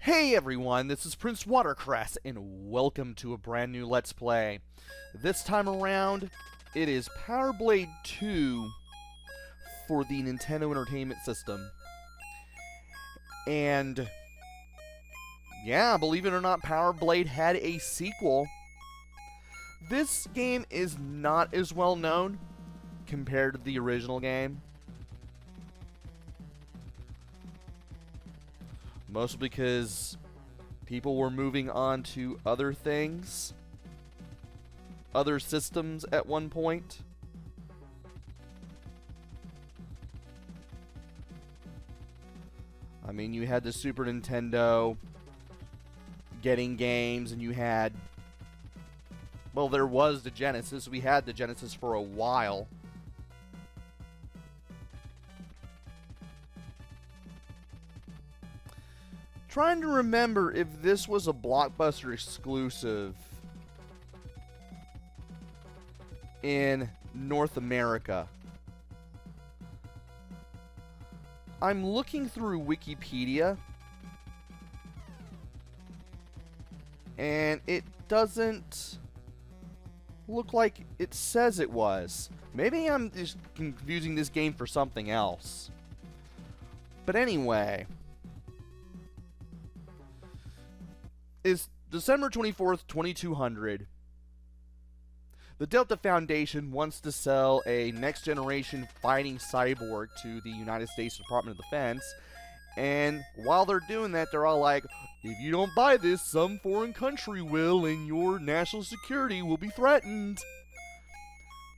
Hey everyone, this is PrinceWatercress, and welcome to a brand new Let's Play. This time around, it is Power Blade 2 for the Nintendo Entertainment System. And, yeah, believe it or not, Power Blade had a sequel. This game is not as well known compared to the original game. Mostly because people were moving on to other things, other systems at one point. I mean, you had the Super Nintendo getting games, and you had, well, there was the Genesis. We had the Genesis for a while. Trying to remember if this was a Blockbuster exclusive in North America. I'm looking through Wikipedia, and it doesn't look like it says it was. Maybe I'm just confusing this game for something else. But anyway, is December 24th, 2200. The Delta Foundation wants to sell a next-generation fighting cyborg to the United States Department of Defense, and while they're doing that, they're all like, if you don't buy this, some foreign country will, and your national security will be threatened.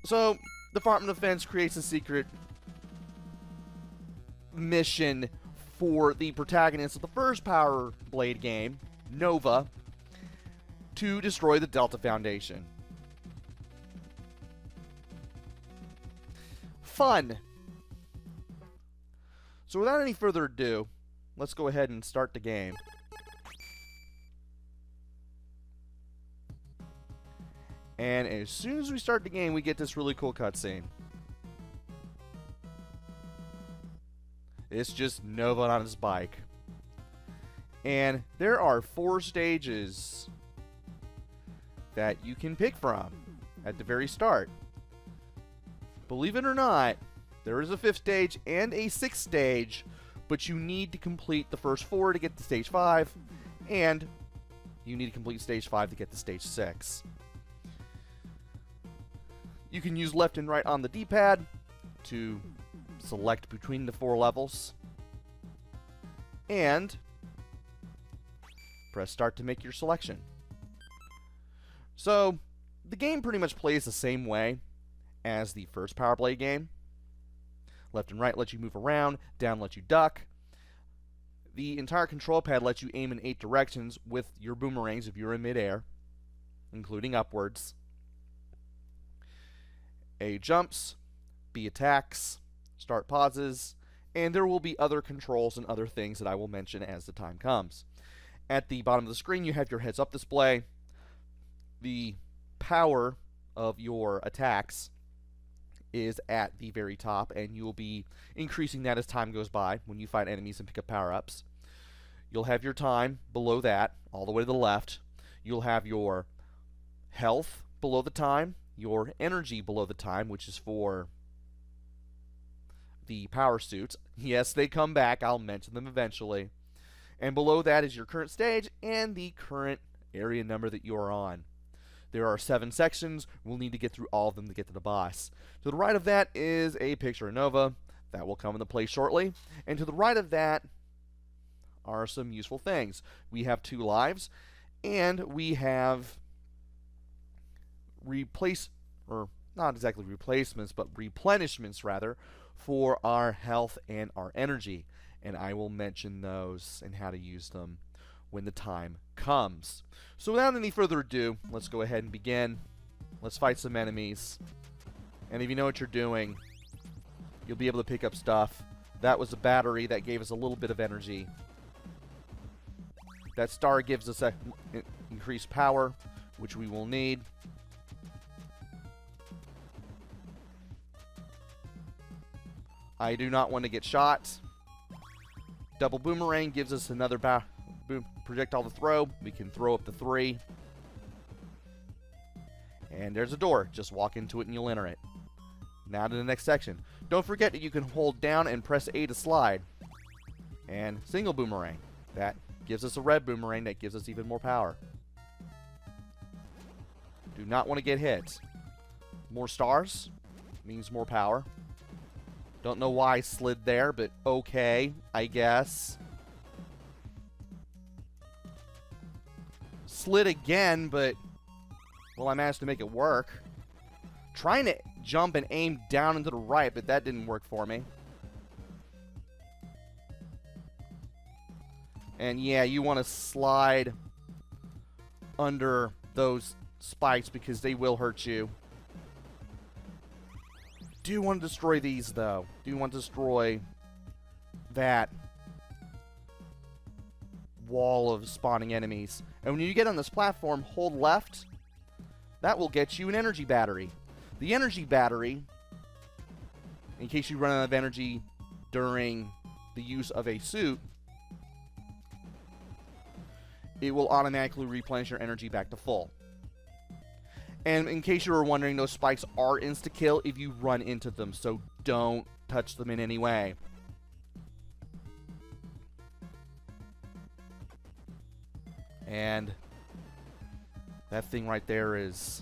So, the Department of Defense creates a secret mission for the protagonist of the first Power Blade game, Nova, to destroy the Delta Foundation. Fun! So without any further ado, let's go ahead and start the game. And as soon as we start the game, we get this really cool cutscene. It's just Nova on his bike. And there are 4 stages that you can pick from at the very start. Believe it or not, there is a 5th stage and a 6th stage, but you need to complete the first 4 to get to stage 5, and you need to complete stage 5 to get to stage 6. You can use left and right on the D-pad to select between the 4 levels, and press start to make your selection. So, the game pretty much plays the same way as the first Power Blade game. Left and right let you move around, down let you duck. The entire control pad lets you aim in 8 directions with your boomerangs if you're in midair, including upwards. A jumps, B attacks, start pauses, and there will be other controls and other things that I will mention as the time comes. At the bottom of the screen, you have your heads-up display. The power of your attacks is at the very top, and you will be increasing that as time goes by when you fight enemies and pick up power-ups. You'll have your time below that, all the way to the left. You'll have your health below the time, your energy below the time, which is for the power suits. Yes, they come back. I'll mention them eventually. And below that is your current stage and the current area number that you're on. There are 7 sections. We'll need to get through all of them to get to the boss. To the right of that is a picture of Nova. That will come into play shortly. And to the right of that are some useful things. We have 2 lives, and we have not exactly replacements, but replenishments rather, for our health and our energy. And I will mention those and how to use them when the time comes. So without any further ado, let's go ahead and begin. Let's fight some enemies. And if you know what you're doing, you'll be able to pick up stuff. That was a battery that gave us a little bit of energy. That star gives us a increased power, which we will need. I do not want to get shot. Double boomerang gives us another boom, projectile to throw. We can throw up to 3. And there's a door. Just walk into it and you'll enter it. Now to the next section. Don't forget that you can hold down and press A to slide. And single boomerang. That gives us a red boomerang that gives us even more power. Do not want to get hit. More stars means more power. Don't know why I slid there, but okay, I guess. Slid again, but, well, I managed to make it work. Trying to jump and aim down and to the right, but that didn't work for me. And yeah, you want to slide under those spikes because they will hurt you. Do want to destroy these, though. Do want to destroy that wall of spawning enemies. And when you get on this platform, hold left. That will get you an energy battery. The energy battery, in case you run out of energy during the use of a suit, it will automatically replenish your energy back to full. And in case you were wondering, those spikes are insta-kill if you run into them, so don't touch them in any way. And that thing right there is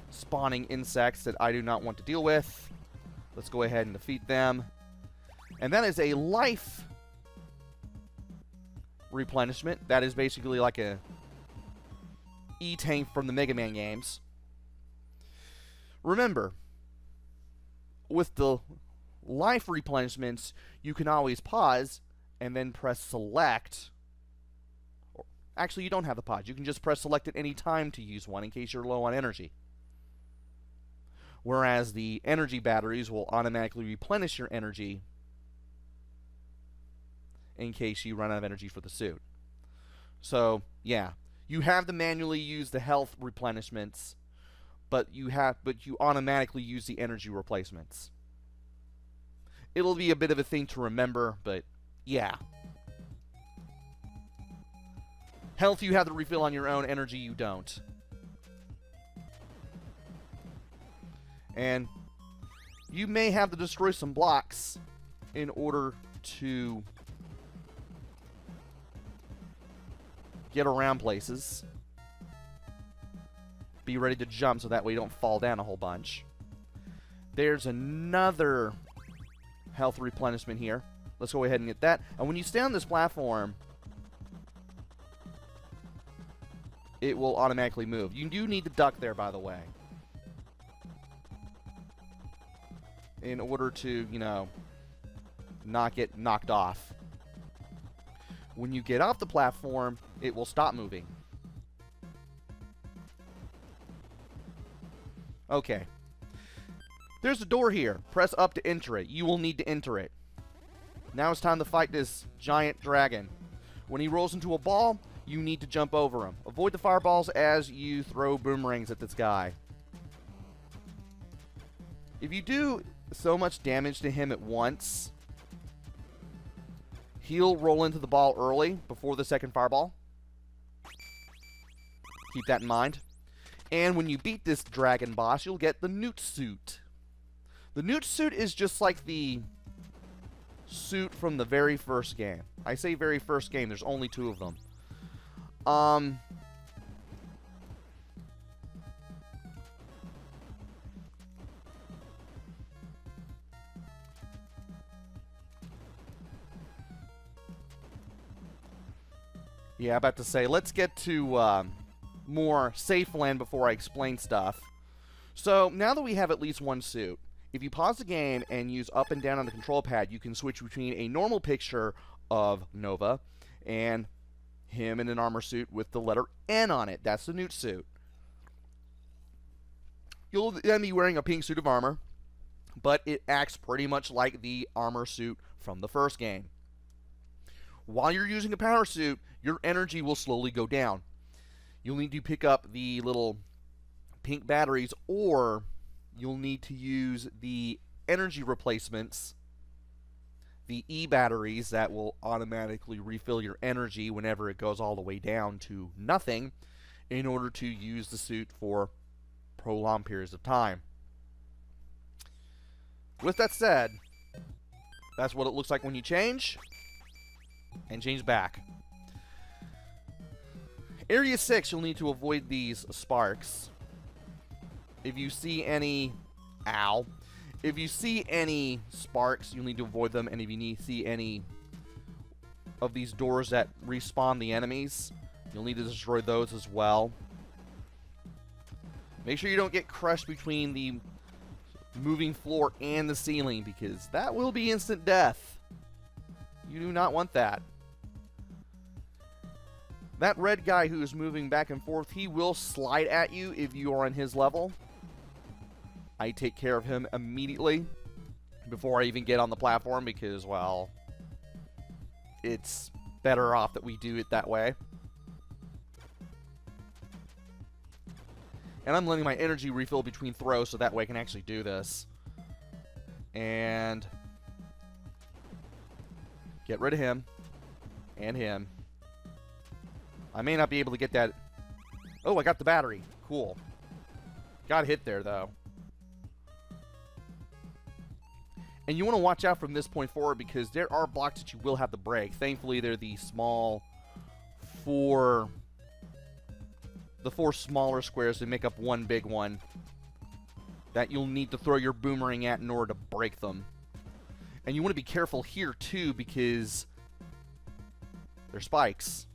spawning insects that I do not want to deal with. Let's go ahead and defeat them. And that is a life replenishment. That is basically like a E-tank from the Mega Man games. Remember, with the life replenishments, you can always pause and then press select. Actually, you don't have the pause. You can just press select at any time to use one in case you're low on energy. Whereas the energy batteries will automatically replenish your energy in case you run out of energy for the suit. So, yeah. You have to manually use the health replenishments, but you automatically use the energy replacements. It'll be a bit of a thing to remember, but yeah. Health you have to refill on your own, energy you don't. And you may have to destroy some blocks in order to get around places. Be ready to jump so that way you don't fall down a whole bunch. There's another health replenishment here. Let's go ahead and get that. And when you stay on this platform, it will automatically move. You do need to duck there, by the way, in order to, you know, not get knocked off. When you get off the platform, it will stop moving. Okay. There's a door here. Press up to enter it. You will need to enter it. Now it's time to fight this giant dragon. When he rolls into a ball, you need to jump over him. Avoid the fireballs as you throw boomerangs at this guy. If you do so much damage to him at once, he'll roll into the ball early before the second fireball. Keep that in mind. And when you beat this dragon boss, you'll get the newt suit. The newt suit is just like the suit from the very first game. I say very first game, there's only 2 of them. Yeah, about to say, let's get to more safe land before I explain stuff. So, now that we have at least one suit, if you pause the game and use up and down on the control pad, you can switch between a normal picture of Nova and him in an armor suit with the letter N on it. That's the newt suit. You'll then be wearing a pink suit of armor, but it acts pretty much like the armor suit from the first game. While you're using a power suit, your energy will slowly go down. You'll need to pick up the little pink batteries, or you'll need to use the energy replacements the E-batteries that will automatically refill your energy whenever it goes all the way down to nothing in order to use the suit for prolonged periods of time. With that said, that's what it looks like when you change and change back. Area 6, you'll need to avoid these sparks. If you see any... Ow. If you see any sparks, you'll need to avoid them. And if you see any of these doors that respawn the enemies, you'll need to destroy those as well. Make sure you don't get crushed between the moving floor and the ceiling, because that will be instant death. You do not want that. That red guy who is moving back and forth, he will slide at you if you are on his level. I take care of him immediately before I even get on the platform because, well, it's better off that we do it that way. And I'm letting my energy refill between throws so that way I can actually do this. And get rid of him and him. I may not be able to get that. Oh, I got the battery. Cool. Got hit there, though. And you want to watch out from this point forward because there are blocks that you will have to break. Thankfully, they're the small four smaller squares that make up one big one that you'll need to throw your boomerang at in order to break them. And you want to be careful here, too, because they're spikes.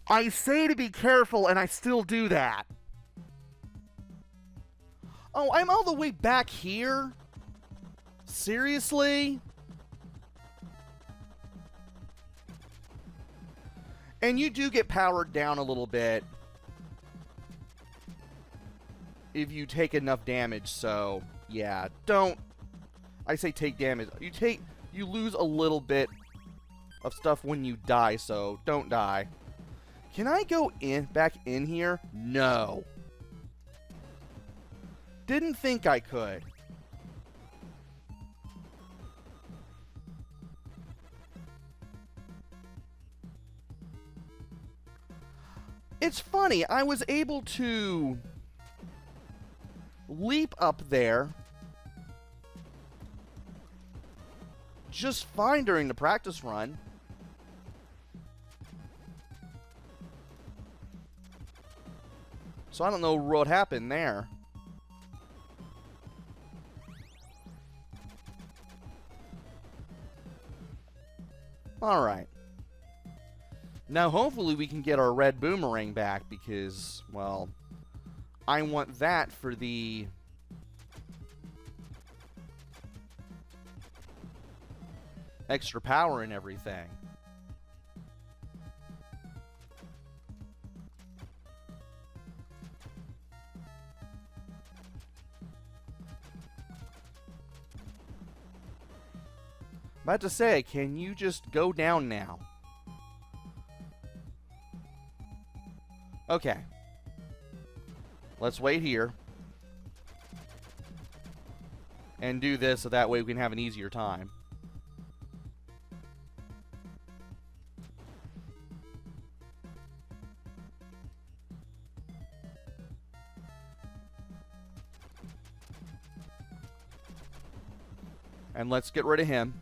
I say to be careful, and I still do that. Oh, I'm all the way back here? Seriously? And you do get powered down a little bit if you take enough damage, so yeah, don't. I say take damage. You lose a little bit of stuff when you die, so don't die. Can I go back in here? No. Didn't think I could. It's funny, I was able to leap up there just fine during the practice run. So I don't know what happened there. Alright. Now hopefully we can get our red boomerang back because, well, I want that for the extra power and everything. About to say, can you just go down now? Okay. Let's wait here. And do this so that way we can have an easier time. And let's get rid of him.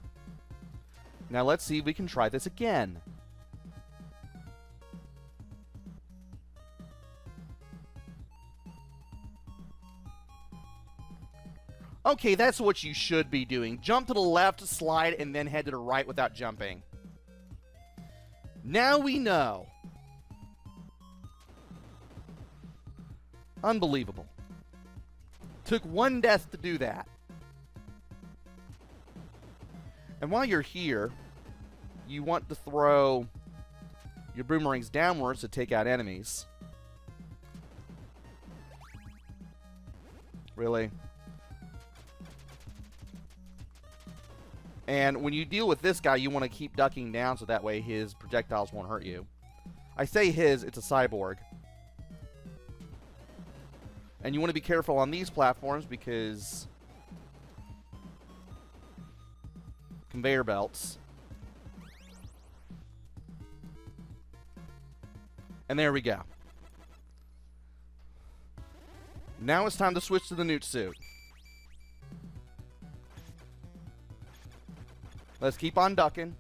Now let's see if we can try this again. Okay, that's what you should be doing. Jump to the left, slide, and then head to the right without jumping. Now we know. Unbelievable. Took one death to do that. And while you're here, you want to throw your boomerangs downwards to take out enemies. Really? And when you deal with this guy, you want to keep ducking down so that way his projectiles won't hurt you. I say his, it's a cyborg. And you want to be careful on these platforms because conveyor belts. And there we go. Now it's time to switch to the newt suit. Let's keep on ducking.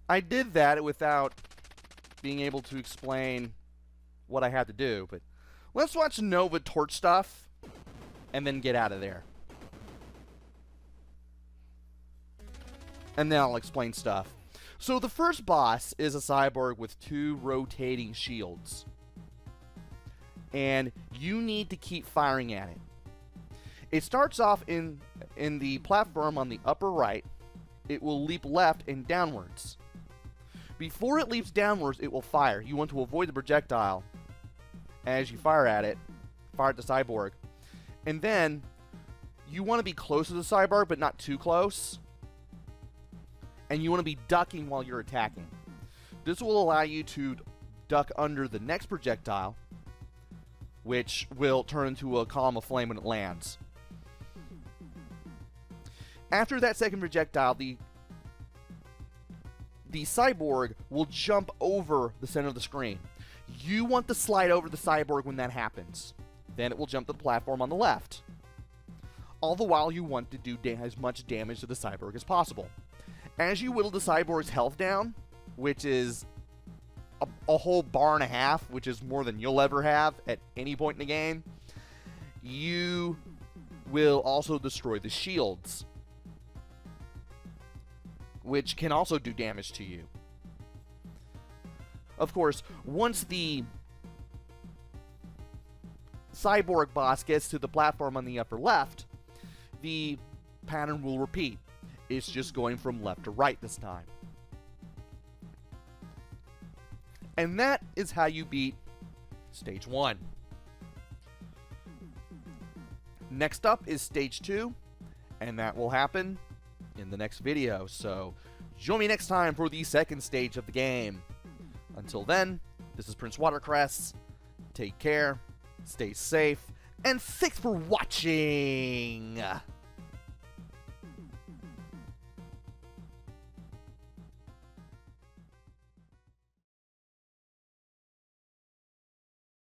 I did that without being able to explain what I had to do, but let's watch Nova torch stuff and then get out of there. And then I'll explain stuff. So the first boss is a cyborg with 2 rotating shields. And you need to keep firing at it. It starts off in the platform on the upper right. It will leap left and downwards. Before it leaps downwards, it will fire. You want to avoid the projectile as you fire at it. Fire at the cyborg. And then you want to be close to the cyborg, but not too close. And you want to be ducking while you're attacking. This will allow you to duck under the next projectile, which will turn into a column of flame when it lands. After that second projectile, the cyborg will jump over the center of the screen. You want to slide over the cyborg when that happens. Then it will jump to the platform on the left. All the while you want to do as much damage to the cyborg as possible. As you whittle the cyborg's health down, which is a whole bar and a half, which is more than you'll ever have at any point in the game, you will also destroy the shields, which can also do damage to you. Of course, once the cyborg boss gets to the platform on the upper left, the pattern will repeat. It's just going from left to right this time. And that is how you beat Stage 1. Next up is Stage 2, and that will happen in the next video. So join me next time for the second stage of the game. Until then, this is PrinceWatercress. Take care, stay safe, and thanks for watching!